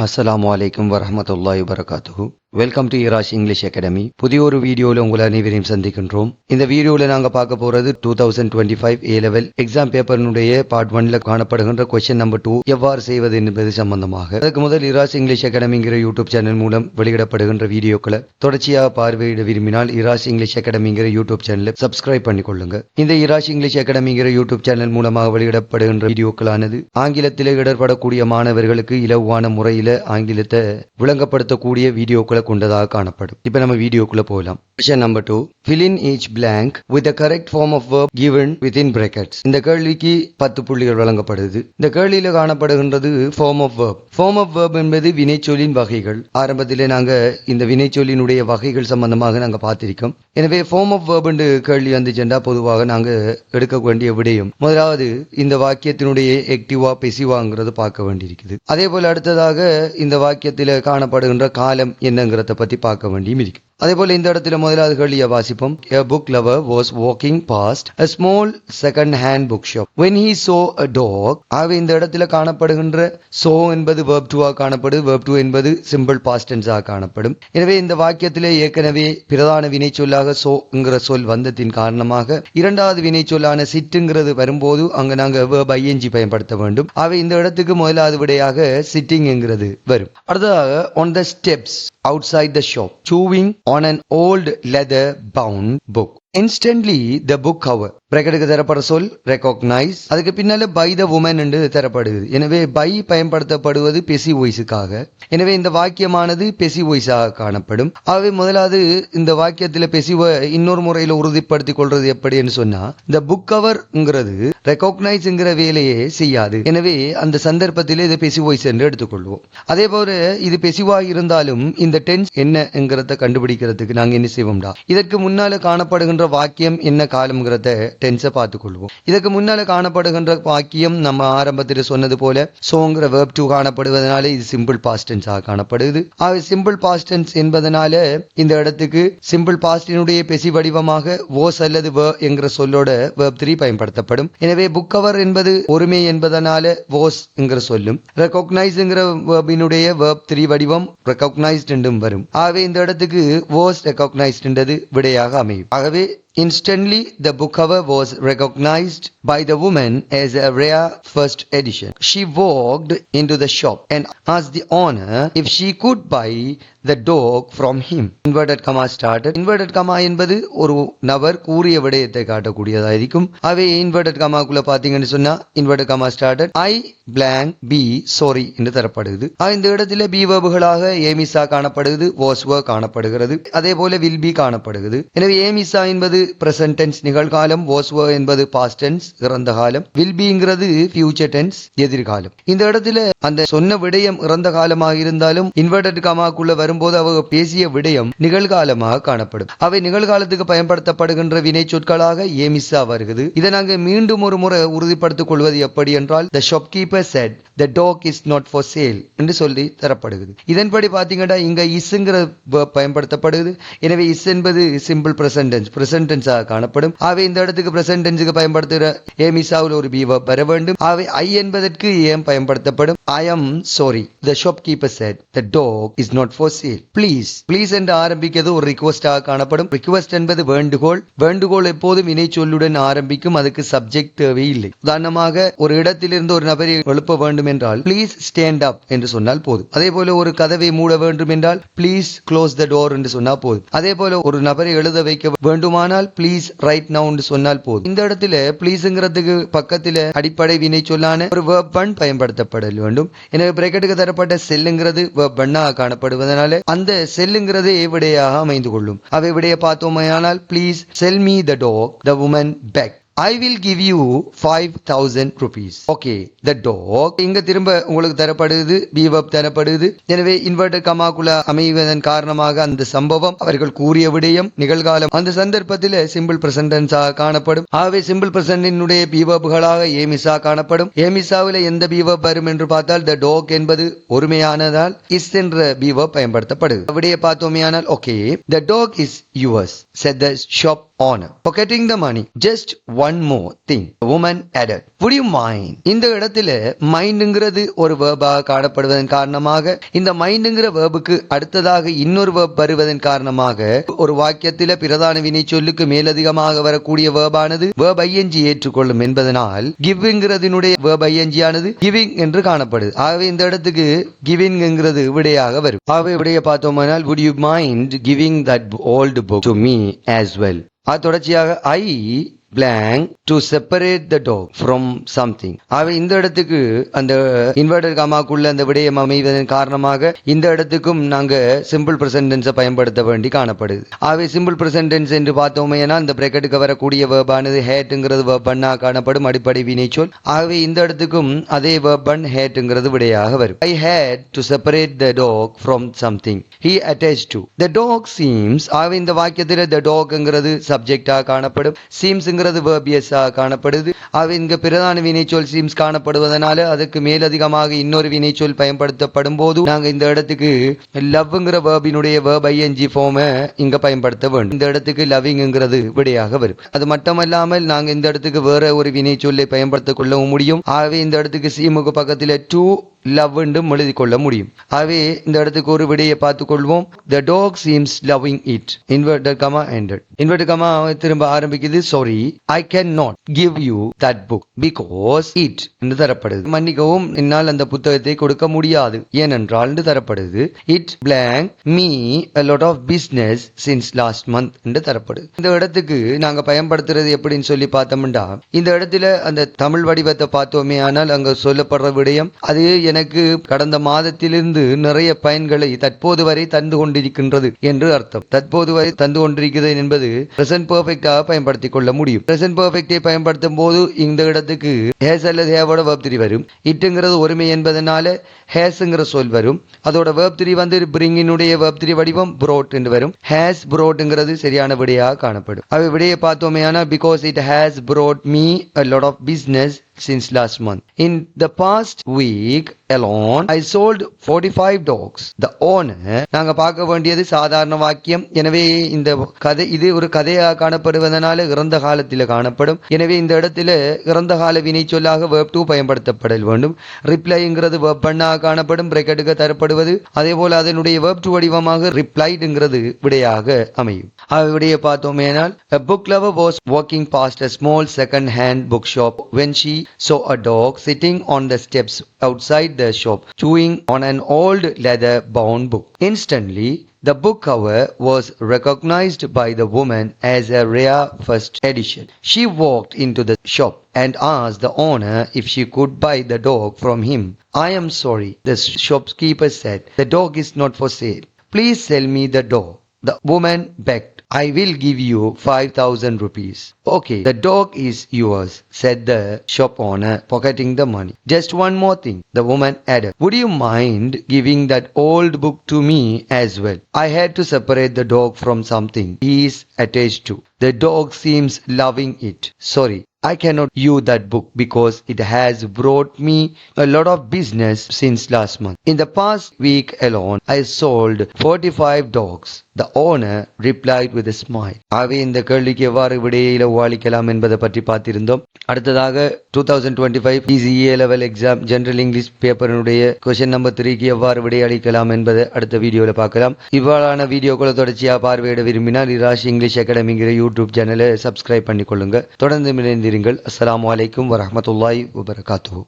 அஸ்ஸலாமு அலைக்கும் வரஹ்மத்துல்லாஹி வபரகாத்துஹு. Welcome to Irash English academy. புதிய ஒரு வீடியோவில் உங்களை அனைவரையும் சந்திக்கின்றோம். இந்த வீடியோவில் நாங்கள் பார்க்க போகிறது 2025 A லெவல் எக்ஸாம் பேப்பரினுடைய பார்ட் 1ல காணப்படுகின்ற கொஸ்டின் நம்பர் 2 எவ்வாறு செய்வது என்பது சம்பந்தமாக. அதுக்கு முதல் இராஷ் இங்கிலீஷ் அகாடமிங்கிற யூடியூப் சேனல் மூலம் வெளியிடப்படுகின்ற வீடியோக்களை தொடர்ச்சியாக பார்வையிட விரும்பினால் இராஷ் இங்கிலீஷ் அகாடமிங்கிற யூடியூப் சேனலை சப்ஸ்கிரைப் பண்ணிக்கொள்ளுங்க. இந்த இராஷ் இங்கிலீஷ் அகாடமிங்கிற யூடியூப் சேனல் மூலமாக வெளியிடப்படுகின்ற வீடியோக்களானது ஆங்கிலத்தில் இடர்படக்கூடிய மாணவர்களுக்கு இலகுவான முறையில் ஆங்கிலத்தை விளங்கப்படுத்தக்கூடிய வீடியோக்களை கொண்டதாக காணப்படும். இப்ப நம்ம வீடியோக்குள்ள போகலாம். Question number 2. Fill in each blank with the correct form of verb given within brackets. இந்த கேள்விக்கு 10 புள்ளிகள் வழங்கப்படுது. இந்த கேள்வியில காணப்படுகின்றது form of verb. Form of verb என்பது வினைச்சொல்லின் வகைகள். ஆரம்பத்திலே நாங்க இந்த வினைச்சொல்லினுடைய வகைகள் சம்பந்தமாக நாங்க பார்த்திருக்கோம். எனவே form of verb என்று கேள்வி வந்துச்சுண்டா பொதுவாக நாங்க எடுக்க வேண்டிய விடயம் முதலாவது இந்த வாக்கியத்தினுடைய ஆக்டிவா பெசிவாங்கிறது பார்க்க வேண்டியிருக்குது. அதே போல அடுத்ததாக இந்த வாக்கியத்தில் காணப்படுகின்ற காலம் என்னங்கிறத பத்தி பார்க்க வேண்டியும் இருக்கு. அதே போல இந்த இடத்துல முதலாவது கேள்வியை வாசிப்போம். A book lover was walking past a small second hand bookshop when he saw a dog. ஆகவே இந்த இடத்துல காணப்படுகின்ற saw என்பது verb 2 காணப்படும். verb 2 என்பது simple past tense காணப்படும். எனவே இந்த வாக்கியத்திலே ஏற்கனவே பிரதான வினைச்சொல்லாக soங்கிற சொல் வந்ததின் காரணமாக இரண்டாவது வினைச்சொல்லான சிட்டுங்கிறது வரும்போது அங்க நாங்க verb ing பயன்படுத்த வேண்டும். ஆகவே இந்த இடத்துக்கு முதலாவது விடையாக sitting என்கிறது வரும். அடுத்ததாக on the steps outside the shop chewing on an old leather bound book. Instantly the book cover பிராக்கெட்டுக்கு தரப்படுற சொல் recognize, அதுக்கு பின்னால by the woman என்று தரப்படுது. எனவே by பயன்படுத்தப்படுவது பெசிவ் வாய்ஸுக்காக. எனவே இந்த வாக்கியமானது பெசிவ் வாய்ஸாக காணப்படும். ஆகவே முதலாவது இந்த வாக்கியத்தில் பெசிவ இன்னொரு முறையில் உறுதிப்படுத்திக் கொள்றது எப்படி என்று சொன்னா இந்த புக் கவர்ங்கிறது ரெகக்னைஸ்ங்கிற வேலையே செய்யாது. எனவே அந்த சந்தர்ப்பத்தில் இது பெசிவ் வாய்ஸ் என்று எடுத்துக்கொள்வோம். அதே போல இது பெசிவாக இருந்தாலும் இந்த டென்ஸ் என்னங்கிறத கண்டுபிடிக்கிறதுக்கு நாங்க என்ன செய்வோம்டா இதற்கு முன்னால காணப்படுகின்ற வாக்கியம் என்ன காலம்ங்கிறத டென்ஸை பார்த்துக்கொள்வோம். இதுக்கு முன்னால காணப்படுகின்ற வாக்கியம் நம்ம ஆரம்பத்தில் சொன்னது போல சோங்கிற verb 2 காணப்படுவதனால இது சிம்பிள் பாஸ்ட் டென்ஸாக காணப்படுது. ஆக சிம்பிள் பாஸ்ட் டென்ஸ் என்பதனால இந்த இடத்துக்கு சிம்பிள் பாஸ்டினுடைய பெசி வடிவமாக was அல்லது were என்கிற சொல்லோட verb 3 பயன்படுத்தப்படும். எனவே புக் கவர் என்பது ஒருமை என்பதனால was என்கிற சொல்லும் ரெகக்னைஸ்ங்கிற verb-இனுடைய verb 3 வடிவம் recognized என்றும் வரும். ஆகவே இந்த இடத்துக்கு was recognized என்றது விடையாக அமையும். ஆகவே instantly the book cover was recognized by the woman as a rare first edition. She walked into the shop and asked the owner if she could buy the dog from him. Inverted comma started. Inverted comma என்பது ஒரு நபர் கூறிய விடயத்தை காட்டக்கூடியதாக இருக்கும். அவை inverted comma குள்ள பாத்தீங்கன்னு சொன்னா inverted comma started I blank be sorry என்று தரப்படுகிறது. இந்த இடத்துல be verbுகளாக ஏமிசா காணப்படுகிறது, was were காணப்படுகிறது, அதே போல will be காணப்படுகிறது. எனவே ஏமிசா என்பது present tense நிகழ்காலம், was were என்பது past tense இறந்த காலம், will beங்கிறது future tense எதிர்காலம். இந்த இடத்துல அந்த சொன்ன விடயம் இறந்த காலமாக இருந்தாலும் inverted comma குள்ள வரும்போது அவங்க பேசிய விடயம் நிகழ்காலமாக காணப்படும். அவை நிகழ்காலத்துக்கு பயன்படுத்தப்படுகின்ற வினை சொற்களாக ஏமிசா வருகிறது. இதை நாங்க மீண்டும் ஒரு முறை உறுதிப்படுத்திக் கொள்வது எப்படி என்றால் the shopkeeper said the dog is not for sale என்று சொல்லி தரப்படுகிறது. இதன்படி பாத்தீங்கன்னா இங்க isங்கிற பயன்படுத்தப்படுகிறது. எனவே is என்பது simple present tense காணப்படும். ஆகவே இந்த இடத்துக்கு பிரசன்ட் டென்ஸ்க்கு பயன்படுத்துகிற ஏமிசாவில் ஒரு பி வெர்ப் வர வேண்டும். ஆகவே ஐ என்பதற்கு ஏம் பயன்படுத்தப்படும். I am sorry the shopkeeper said the dog is not for sale. Please என்று ஆரம்பிக்கிறது ஒரு ரிக்வெஸ்டாக காணப்படும். ரிக்வெஸ்ட் என்பது வேண்டுகோள். வேண்டுகோள் எப்போதும் வினை சொல்லுடன் ஆரம்பிக்கும். அதுக்கு சப்ஜெக்ட் தேவையில்லை. உதாரணமாக ஒரு இடத்திலிருந்து ஒரு நபரை எழுப்ப வேண்டும் என்றால் ப்ளீஸ் ஸ்டாண்ட் அப் என்று சொன்னால் போதும். அதே போல ஒரு கதவை மூட வேண்டும் என்றால் ப்ளீஸ் க்ளோஸ் த டோர் என்று சொன்னால் போதும். அதே போல ஒரு நபரை எழுத வைக்க வேண்டுமானால் ப்ளீஸ் ரைட் நவ் என்று சொன்னால் போதும். இந்த இடத்துல ப்ளீஸ்ங்கிறதுக்கு பக்கத்துல அடிப்படை வினை சொல்லான ஒரு verb 1 பயன்படுத்தப்பட வேண்டும். எனவே பிராக்கெட்டுக்கு தரப்பட்ட செல்லுங்கிறது verb 1 காணப்படுவதனால அந்த செல்லுங்கிறது விடையாக அமைந்து கொள்ளும். அவை விடையை பார்த்தோமையானால் please sell me the talk the woman beg. I will give you 5,000 rupees. Okay, the dog. இங்க திரும்ப உங்களுக்கு தரப்படுது be verb தரப்படுது. எனவே inverted comma குள்ள அமைவதன் காரணமாக அந்த சம்பவம் அவர்கள் கூறிய விடயம் நிகழ்காலம் அந்த சந்தர்ப்பத்தில் simple present tense காணப்படும். ஆகவே simple present னுடைய be verbுகளாக ஏமிசா காணப்படும். ஏமிசாவில் எந்த be verb வரும் என்று பார்த்தால் the dog என்பது ஒருமையானதால் is என்ற be verb பயன்படுத்தப்படுது. விடையை பார்த்தோமையானால் okay, the dog is yours said the shop honor. Pocketing the money. Just one more thing. The woman added. Would you mind? இந்த இடத்துல மைண்ட்ங்கிறது ஒரு வேர்பாக காணப்படுவதன் காரணமாக இந்த மைண்ட்ங்கிற வேர்புக்கு அடுத்ததாக இன்னொரு வேர்ப் வருவதன் காரணமாக ஒரு வாக்கியத்தில பிரதான வினை சொல்லுக்கு மேலதிகமாக வரக்கூடிய வேர்பானது வேர்ப் ஐஎன்ஜி ஏற்றுக்கொள்ளும் என்பதனால் கிவ்ங்கிறதினுடைய வேர்ப் ஐஎன்ஜி ஆனது கிவிங் என்று காணப்படுது. ஆகவே இந்த இடத்துக்கு கிவிங்ங்கிறது விடையாக வரும். ஆகவே விடையை பார்த்தோம்னால் would you mind giving that old book to me as well? தொடர்ச்சியாக I blank to separate the dog from something. ஆகவே இந்த இடத்துக்கு அந்த இன்வெர்டட் காமாக்குள்ள அந்த விடயம் அமைவதன் காரணமாக இந்த இடத்துக்கும் நாங்க சிம்பிள் பிரசன்ட் டென்ஸை பயன்படுத்த வேண்டி காணப்படுது. ஆகவே சிம்பிள் பிரசன்ட் டென்ஸ் என்று பார்த்தோமேனா இந்த பிரேக்கெட்டுக்கு வரக்கூடிய வேர்பானது ஹேட்ங்கிறது வேர்பன்னா காணப்படும் அடிப்படை வினைச்சொல். ஆகவே இந்த இடத்துக்கும் அதே வேர்பன் ஹேட்ங்கிறது விடையாக வரும். I had to separate the dog from something he attached to. The dog seems. ஆகவே இந்த வாக்கியத்தில் the dogங்கிறது சப்ஜெக்டாக காணப்படும். seems வேர்பியஸா காணப்படுது. ஆகவே இங்க பிரதான வினைச்சொல் சீம்ஸ் காணப்படுவதனால அதுக்கு மேலதிகமாக இன்னொரு வினைச்சொல் பயன்படுத்தப்படும் போது நாங்க இந்த இடத்துக்கு லவ்ங்கிற வேர்பினுடைய வேர்ப் ஐஎன்ஜி ஃபார்மை இங்க பயன்படுத்த வேண்டும். இந்த இடத்துக்கு லவ்விங்கிறது விடையாக வரும். அது மட்டுமல்லாமல் நாங்க இந்த இடத்துக்கு வேற ஒரு வினைச்சொல்லை பயன்படுத்திக் கொள்ளவும் முடியும். ஆகவே இந்த இடத்துக்கு சீமுக்கு பக்கத்தில் டு லவ் என்றும் எழுதி கொள்ள முடியும். ஆகவே இந்த இடத்துக்கு ஒரு விடையை பார்த்துக் கொள்வோம். The dog seems loving it. Inverted comma ended. Inverted comma திரும்ப ஆரம்பிக்குது. Sorry, I cannot give you that book because it என்று தரப்படுது. மன்னிக்கவும், என்னால் அந்த புத்தகத்தை கொடுக்க முடியாது ஏனென்றால் என்று தரப்படுது. It blank me a lot of business since last month என்று தரப்படுது. இந்த இடத்துக்கு நாங்க பயன்படுத்துறது எப்படின்னு சொல்லி பார்த்தோம்னா இந்த இடத்துல அந்த தமிழ் வடிவத்தை பார்த்தோமே ஆனால் அங்க சொல்லப்படுற விடயம் அது எனக்கு கடந்த மாதத்திலிருந்து நிறைய பயன்களை தற்போது வரை தந்து கொண்டிருக்கின்றது என்று அர்த்தம். தற்போது வரை தந்து கொண்டிருக்கிறது என்பது பிரசன்ட் பெர்ஃபெக்டாக பயன்படுத்திக் கொள்ள முடியும். பிரசன்ட் பெர்ஃபெக்டை பயன்படுத்தும் போது இந்த இடத்துக்கு ஹேஸ் அல்லது ஹேவோட வேர்ப் 3 வரும். இட்டுங்கிறது ஒருமை என்பதனால ஹேஸ்ங்கிற சொல் வரும். அதோட வேர்ப் 3 வந்து பிரிங்கினுடைய வேர்ப் 3 வடிவம் brought என்று வரும். ஹேஸ் brought சரியான விடையாக காணப்படும். அவை விடையை பார்த்தோமே ஆனால் because it has brought me a lot of business since last month. In the past week alone, I sold 45 dogs. The owner. நாங்க பார்க்க வேண்டியது சாதாரண வாக்கியம். எனவே இந்த கதை இது ஒரு கதையாக காணப்படுவதனால இறந்த காலத்தில் காணப்படும். எனவே இந்த இடத்துல இறந்த கால வினை சொல்லாக verb 2 பயன்படுத்தப்பட வேண்டும். ரிப்ளைங்கிறது verb பண்ணாக காணப்படும். பிரேக்கெட்டுக்கு தரப்படுவது. அதே போல அதனுடைய verb 2 வடிவமாக ரிப்ளைடுங்கிறது விடையாக அமையும். விடையை பார்த்தோமேனால் a book lover was walking past a small second hand bookshop when she saw a dog sitting on the steps outside the shop chewing on an old leather bound book. Instantly the book cover was recognized by the woman as a rare first edition. She walked into the shop and asked the owner if she could buy the dog from him. I am sorry, the shopkeeper said. The dog is not for sale. Please sell me the dog. The woman begged. I will give you 5,000 rupees. Okay, the dog is yours, said the shop owner, pocketing the money. Just one more thing, the woman added. Would you mind giving that old book to me as well? I had to separate the dog from something he is attached to. The dog seems loving it. Sorry, I cannot use that book because it has brought me a lot of business since last month. In the past week alone, I sold 45 dogs. The owner replied with a smile. ஆகவே இந்த கேள்விக்கு எவ்வாறு விடையில அளிக்கலாம் என்பதை பற்றி பார்த்திருந்தோம். அடுத்ததாக 2025 PCA level exam general English பேப்பரினுடைய கொஸ்டின் நம்பர் 3க்கு எவ்வாறு விடை அளிக்கலாம் என்பதை அடுத்த வீடியோல பார்க்கலாம். இவ்வாறான வீடியோக்களை தொடர்ச்சியா பார்வையிட விரும்பினால் இராஷ் இங்கிலீஷ் அகாடமிங்கிற யூடியூப் சேனலை சப்ஸ்கிரைப் பண்ணிக்கொள்ளுங்க. தொடர்ந்து இணைந்திருங்கள். அஸ்ஸலாமு அலைக்கும் வரஹ்மத்துல்லாஹி வபரகாத்துஹு.